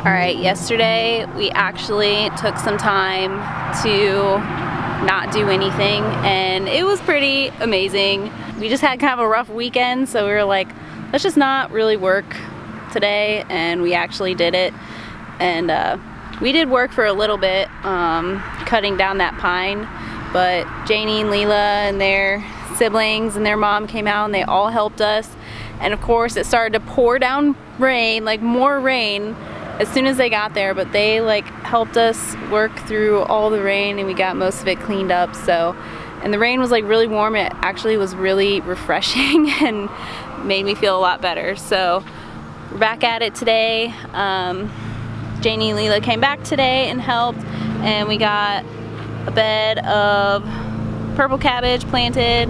All right, yesterday we actually took some time to not do anything and it was pretty amazing. We just had kind of a rough weekend, so we were like, let's just not really work today, and we actually did it. And we did work for a little bit, cutting down that pine, but Janie and Leela and their siblings and their mom came out and they all helped us. And of course it started to pour down rain, like more rain, as soon as they got there, but they like helped us work through all the rain and we got most of it cleaned up. So, and the rain was like really warm. It actually was really refreshing and made me feel a lot better. So we're back at it today. Janie and Leela came back today and helped, and we got a bed of purple cabbage planted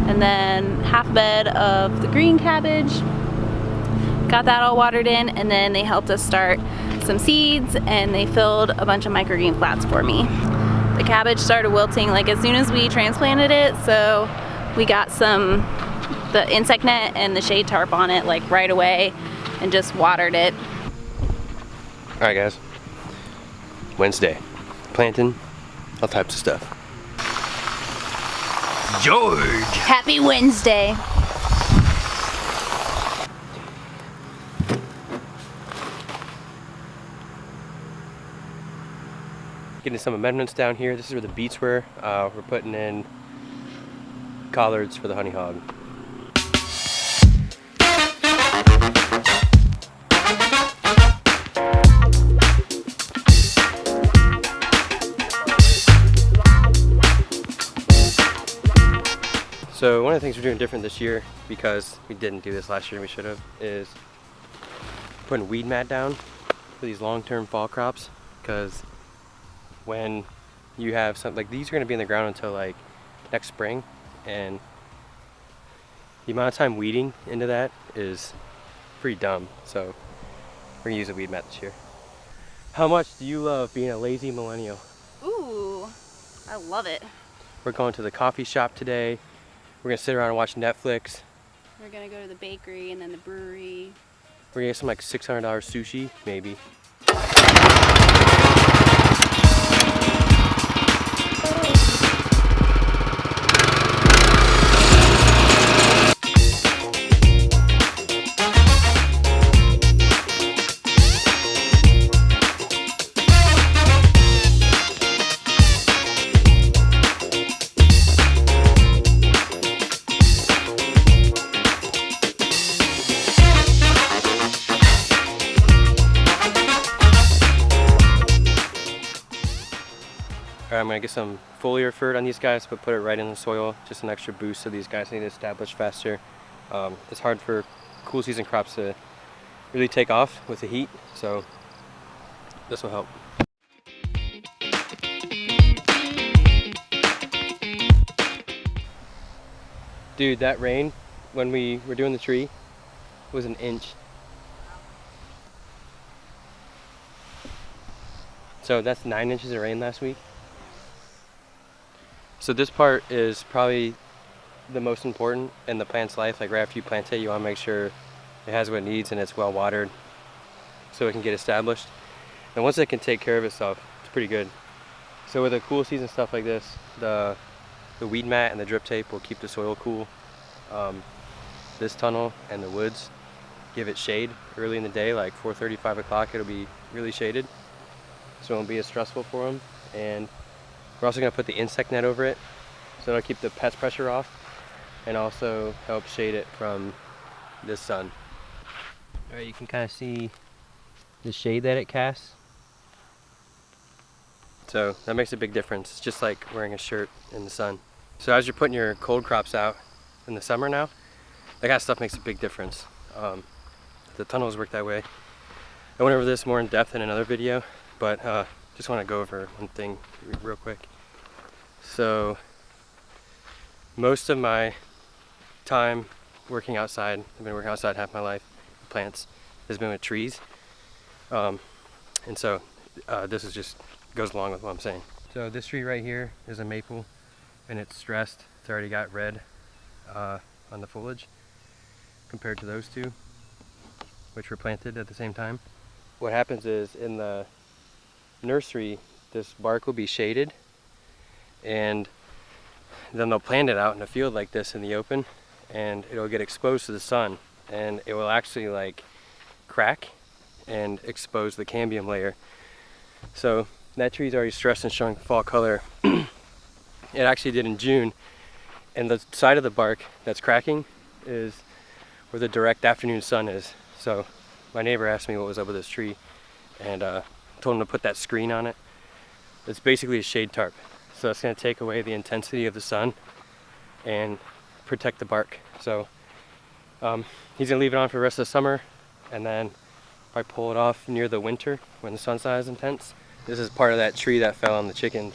and then half a bed of the green cabbage. Got that all watered in, and then they helped us start some seeds and they filled a bunch of microgreen flats for me. The cabbage started wilting like as soon as we transplanted it, so we got the insect net and the shade tarp on it like right away and just watered it. All right guys, Wednesday, planting, all types of stuff. George! Happy Wednesday! Getting some amendments down here. This is where the beets were. We're putting in collards for the honey hog. So one of the things we're doing different this year, because we didn't do this last year and we should have, is putting weed mat down for these long-term fall crops. Because when you have something like these are going to be in the ground until like next spring, and the amount of time weeding into that is pretty dumb. So we're going to use a weed mat this year. How much do you love being a lazy millennial? Ooh, I love it. We're going to the coffee shop today. We're gonna sit around and watch Netflix. We're gonna go to the bakery and then the brewery. We're gonna get some like $600 sushi, maybe. Alright, I'm going to get some foliar fert on these guys, but put it right in the soil, just an extra boost so these guys need to establish faster. It's hard for cool season crops to really take off with the heat, so this will help. Dude, that rain when we were doing the tree was an inch. So that's 9 inches of rain last week. So this part is probably the most important in the plant's life. Like right after you plant it, you want to make sure it has what it needs and it's well watered so it can get established. And once it can take care of itself, it's pretty good. So with a cool season stuff like this, the weed mat and the drip tape will keep the soil cool. This tunnel and the woods give it shade early in the day, like 4:30, 5 o'clock, it'll be really shaded. So it won't be as stressful for them. And we're also going to put the insect net over it, so it'll keep the pest pressure off and also help shade it from this sun. Alright, you can kind of see the shade that it casts. So that makes a big difference. It's just like wearing a shirt in the sun. So as you're putting your cold crops out in the summer now, that kind of stuff makes a big difference. The tunnels work that way. I went over this more in depth in another video, but just want to go over one thing real quick. So most of my time working outside, I've been working outside half my life, plants, has been with trees. And so this is just goes along with what I'm saying. So this tree right here is a maple, and it's stressed. It's already got red on the foliage compared to those two, which were planted at the same time. what happens is in the nursery, this bark will be shaded, and then they'll plant it out in a field like this in the open, and it'll get exposed to the sun, and it will actually like crack and expose the cambium layer. So that tree's already stressed and showing fall color. It actually did in June, and the side of the bark that's cracking is where the direct afternoon sun is. So my neighbor asked me what was up with this tree, and told him to put that screen on it. It's basically a shade tarp, so it's going to take away the intensity of the sun and protect the bark. So he's going to leave it on for the rest of the summer, and then I pull it off near the winter when the sun's not as intense. This is part of that tree that fell on the chickens.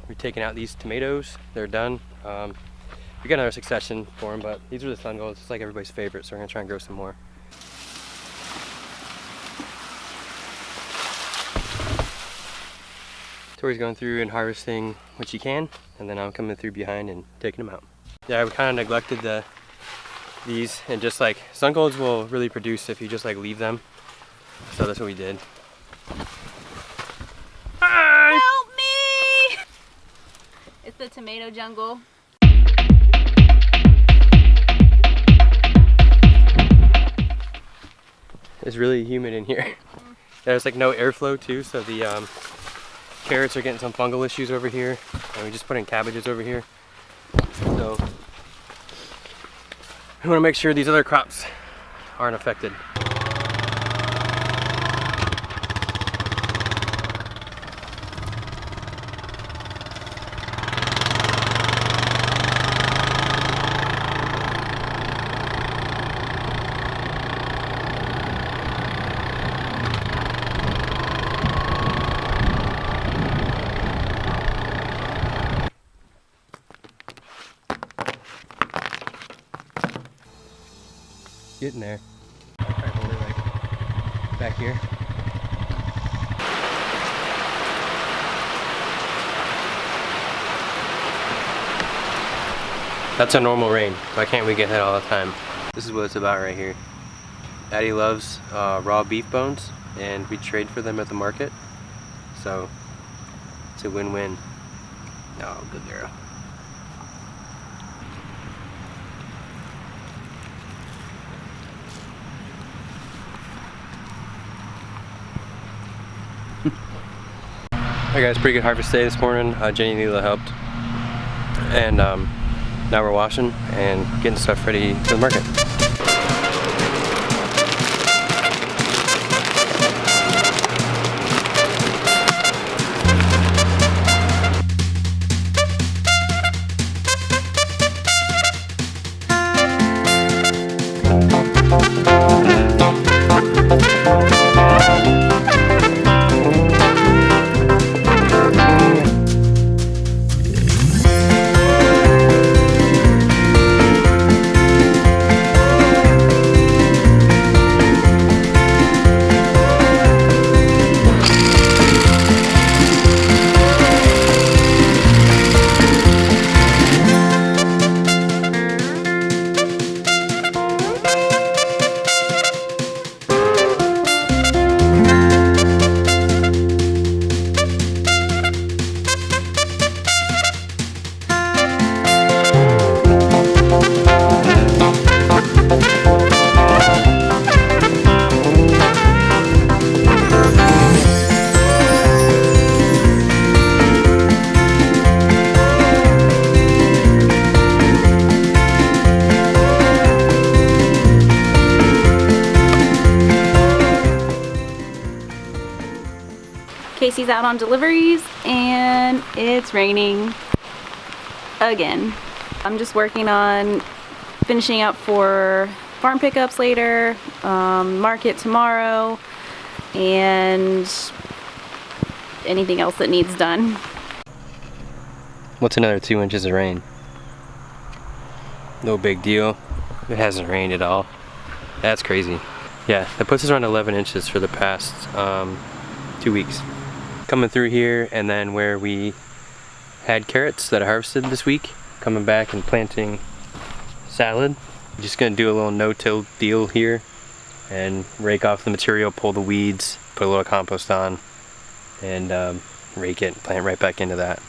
We're taking out these tomatoes. They're done. We got another succession for them, but these are the sun golds. It's like everybody's favorite, so we're gonna try and grow some more. Tori's going through and harvesting what she can, and then I'm coming through behind and taking them out. Yeah, we kind of neglected these, and just like sun golds will really produce if you just like leave them. So that's what we did. Help me! It's the tomato jungle. It's really humid in here. There's like no airflow too, so the carrots are getting some fungal issues over here, and we just put in cabbages over here. So we want to make sure these other crops aren't affected. Getting there. I'll try to hold it like back here. That's a normal rain. Why can't we get that all the time? This is what it's about right here. Daddy loves raw beef bones, and we trade for them at the market. So it's a win-win. Oh, good girl. Alright guys, pretty good harvest day this morning. Jenny and Leela helped, and now we're washing and getting stuff ready for the market. Casey's out on deliveries, and it's raining again. I'm just working on finishing up for farm pickups later, market tomorrow, and anything else that needs done. What's another 2 inches of rain? No big deal. It hasn't rained at all. That's crazy. Yeah, that puts us around 11 inches for the past 2 weeks. Coming through here, and then where we had carrots that I harvested this week, coming back and planting salad. Just gonna do a little no-till deal here. and rake off the material, pull the weeds, put a little compost on, and rake it, plant right back into that.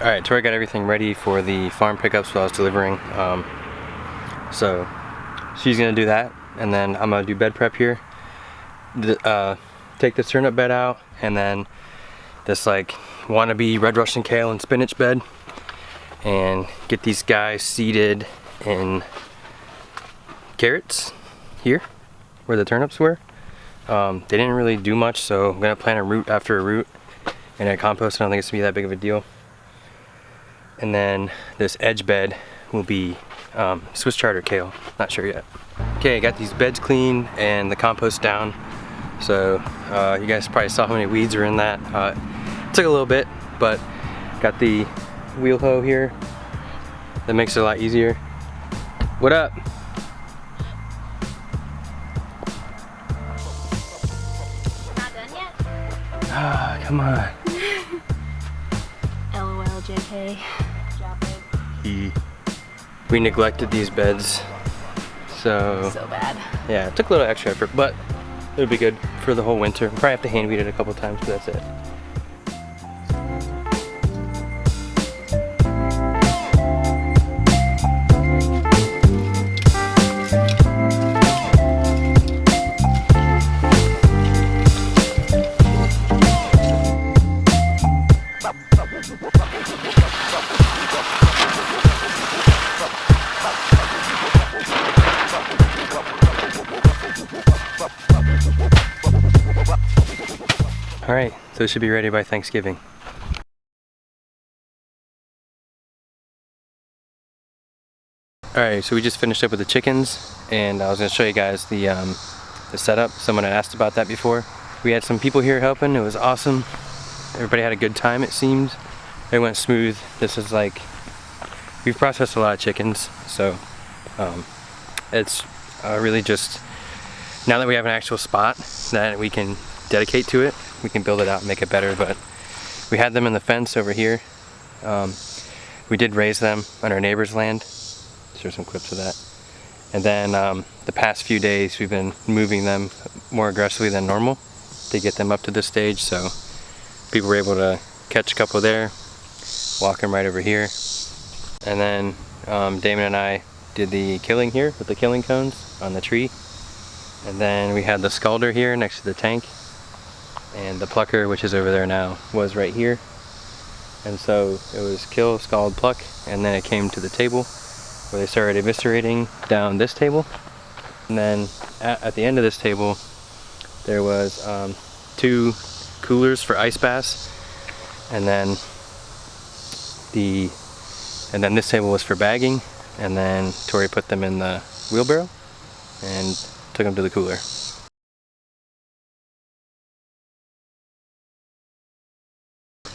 Alright, Tori got everything ready for the farm pickups while I was delivering. So she's gonna do that, and then I'm gonna do bed prep here. Take this turnip bed out, and then this like wannabe red Russian kale and spinach bed, and get these guys seeded in carrots here where the turnips were. They didn't really do much, so I'm gonna plant a root after a root and I compost. I don't think it's gonna be that big of a deal. And then this edge bed will be Swiss Charter kale, not sure yet. Okay, I got these beds clean and the compost down. So you guys probably saw how many weeds are in that. It took a little bit, but got the wheel hoe here. That makes it a lot easier. What up? Not done yet? Ah, come on. LOL, JK. We neglected these beds, so bad. yeah, it took a little extra effort, but it'll be good for the whole winter. Probably have to hand weed it a couple times, but that's it. Alright, so it should be ready by Thanksgiving. Alright, so we just finished up with the chickens, and I was going to show you guys the setup. Someone had asked about that before. We had some people here helping. It was awesome. Everybody had a good time, it seemed. It went smooth. This is like, we've processed a lot of chickens, so it's really just, now that we have an actual spot that we can dedicate to it, we can build it out and make it better. But we had them in the fence over here. We did raise them on our neighbor's land. Show some clips of that. And then the past few days we've been moving them more aggressively than normal to get them up to this stage, so people were able to catch a couple there, walk them right over here. And then Damon and I did the killing here with the killing cones on the tree. And then we had the scalder here next to the tank. And the plucker, which is over there now, was right here. And so it was kill, scald, pluck, and then it came to the table where they started eviscerating down this table. And then at the end of this table there was 2 coolers for ice baths, and then this table was for bagging, and then Tori put them in the wheelbarrow and took them to the cooler.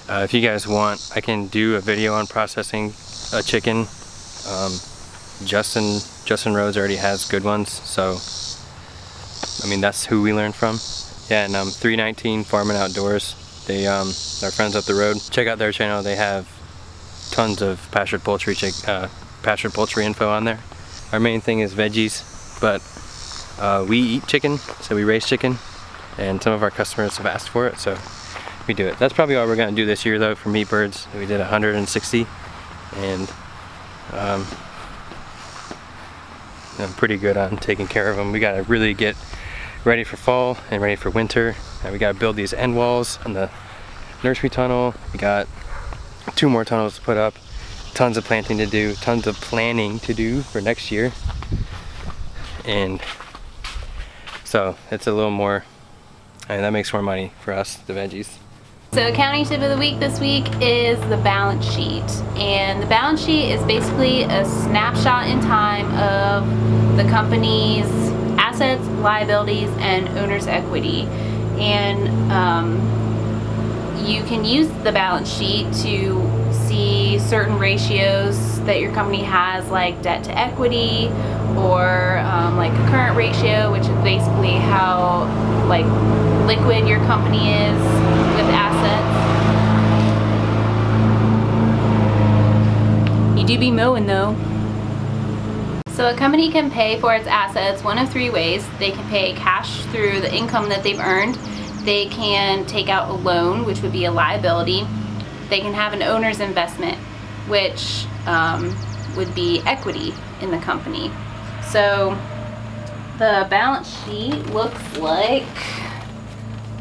If you guys want, I can do a video on processing a chicken. Justin Rhodes already has good ones, so I mean that's who we learned from. Yeah, and 319 Farm and Outdoors. They are friends up the road. Check out their channel. They have tons of pastured poultry info on there. Our main thing is veggies, but we eat chicken, so we raise chicken, and some of our customers have asked for it, so we do it. That's probably all we're gonna do this year though for meat birds. We did 160, and I'm pretty good on taking care of them. We gotta really get ready for fall and ready for winter. And we gotta build these end walls on the nursery tunnel. We got 2 more tunnels to put up. Tons of planting to do, tons of planning to do for next year. and so it's a little more, and that makes more money for us, the veggies. So accounting tip of the week this week is the balance sheet. And the balance sheet is basically a snapshot in time of the company's assets, liabilities, and owner's equity. And you can use the balance sheet to see certain ratios that your company has, like debt to equity, or like a current ratio, which is basically how like liquid your company is with assets. You do be mowing though. So a company can pay for its assets one of three ways. They can pay cash through the income that they've earned. They can take out a loan, which would be a liability. They can have an owner's investment, which would be equity in the company. So the balance sheet looks like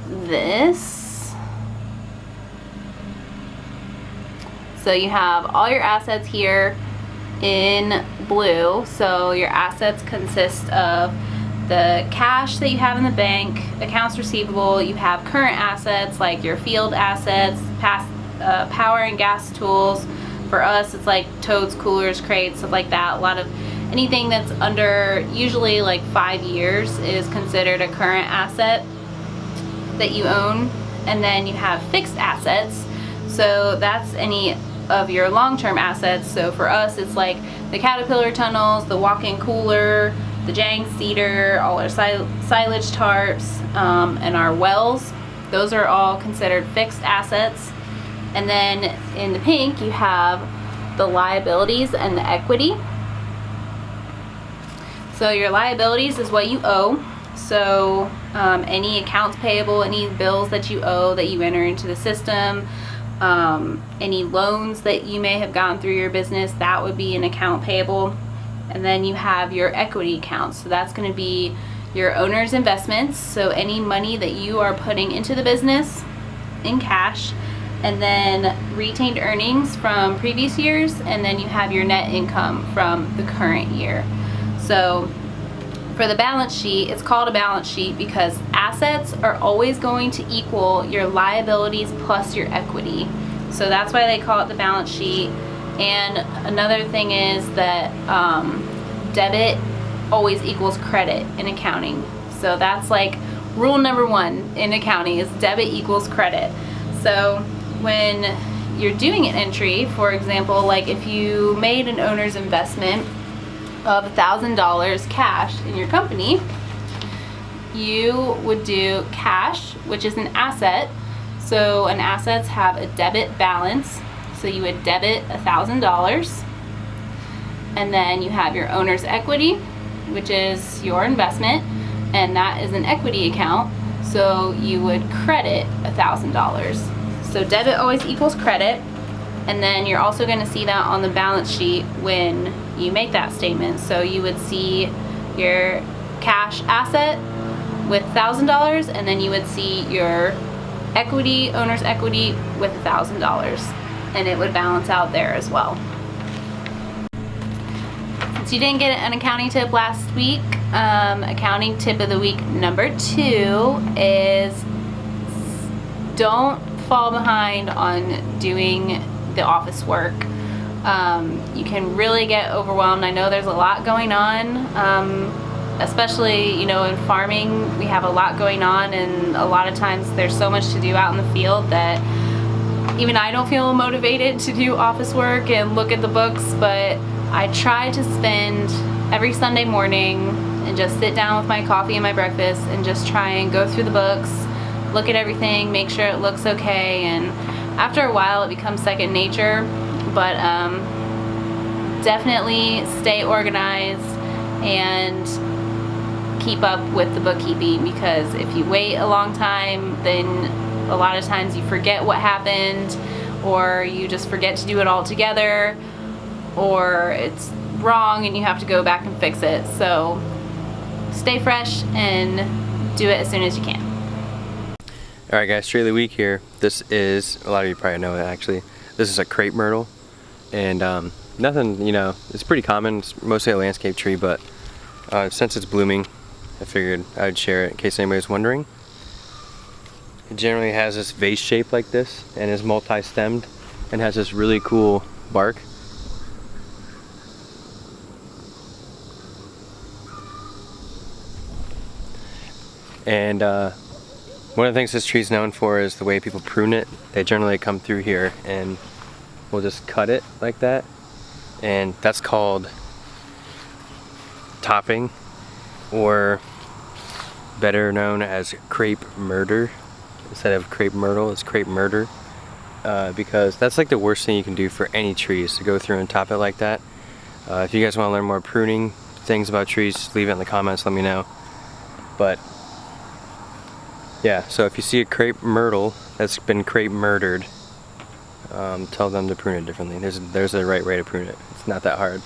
this. So you have all your assets here in blue. So your assets consist of the cash that you have in the bank, accounts receivable. You have current assets like your field assets, power and gas tools. For us, it's like totes, coolers, crates, stuff like that. A lot of anything that's under usually like 5 years is considered a current asset that you own. And then you have fixed assets. So that's any of your long-term assets. So for us, it's like the Caterpillar tunnels, the walk-in cooler, the Jang cedar, all our silage tarps, and our wells. Those are all considered fixed assets. And then in the pink, you have the liabilities and the equity. So your liabilities is what you owe. So any accounts payable, any bills that you owe that you enter into the system, any loans that you may have gotten through your business, that would be an account payable. And then you have your equity accounts. So that's going to be your owner's investments. So any money that you are putting into the business in cash, and then retained earnings from previous years, and then you have your net income from the current year. So for the balance sheet, it's called a balance sheet because assets are always going to equal your liabilities plus your equity. So that's why they call it the balance sheet. And another thing is that debit always equals credit in accounting. So that's like rule number one in accounting is debit equals credit. So when you're doing an entry, for example, like if you made an owner's investment of $1,000 cash in your company, you would do cash, which is an asset. So an assets have a debit balance. So you would debit $1,000, and then you have your owner's equity, which is your investment, and that is an equity account. So you would credit $1,000. So debit always equals credit, and then you're also going to see that on the balance sheet when you make that statement. So you would see your cash asset with $1,000, and then you would see your equity, owner's equity with $1,000. And it would balance out there as well. Since you didn't get an accounting tip last week, accounting tip of the week number 2 is don't fall behind on doing the office work. You can really get overwhelmed. I know there's a lot going on, especially in farming. We have a lot going on, and a lot of times there's so much to do out in the field that even I don't feel motivated to do office work and look at the books, but I try to spend every Sunday morning and just sit down with my coffee and my breakfast and just try and go through the books, look at everything, make sure it looks okay, and after a while it becomes second nature. But definitely stay organized and keep up with the bookkeeping, because if you wait a long time, then a lot of times you forget what happened, or you just forget to do it all together, or it's wrong and you have to go back and fix it. So stay fresh and do it as soon as you can. Alright guys, tree of the week here. This is, a lot of you probably know it actually, this is a crepe myrtle, and nothing, it's pretty common. It's mostly a landscape tree, but Since it's blooming, I figured I would share it in case anybody's wondering. It generally has this vase shape like this and is multi-stemmed and has this really cool bark. And one of the things this tree is known for is the way people prune it. They generally come through here and we'll just cut it like that, and that's called topping, or better known as crepe murder. Instead of crepe myrtle, it's crepe murder, because that's like the worst thing you can do for any trees, to go through and top it like that. If you guys want to learn more pruning things about trees, leave it in the comments, let me know. But yeah, so if you see a crepe myrtle that's been crepe murdered, tell them to prune it differently. There's a right way to prune it. It's not that hard.